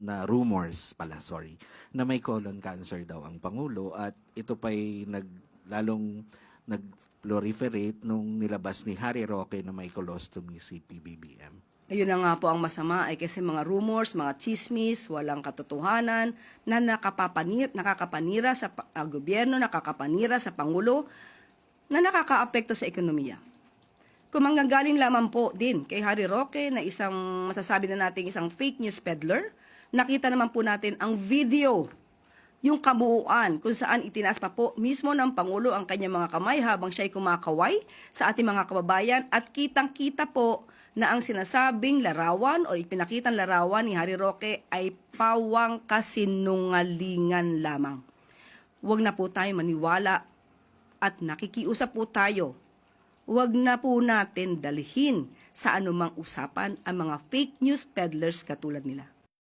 na rumors pala, sorry, na may colon cancer daw ang Pangulo at ito pa'y lalong nag-proliferate nung nilabas ni Harry Roque na may colostomy si PBBM. Ayun na nga po ang masama ay kasi mga rumors, mga chismis, walang katotohanan na nakakapanira sa gobyerno, nakakapanira sa Pangulo, na nakakaapekto sa ekonomiya. Kung manggagaling lamang po din kay Harry Roque na isang masasabi na natin isang fake news peddler, nakita naman po natin ang video, yung kabuuan kung saan itinaas pa po mismo ng Pangulo ang kanyang mga kamay habang siya'y kumakaway sa ating mga kababayan at kitang-kita po na ang sinasabing larawan o ipinakitang larawan ni Harry Roque ay pawang kasinungalingan lamang. Huwag na po tayo maniwala at nakikiusap po tayo. Huwag na po natin dalhin sa anumang usapan ang mga fake news peddlers katulad nila.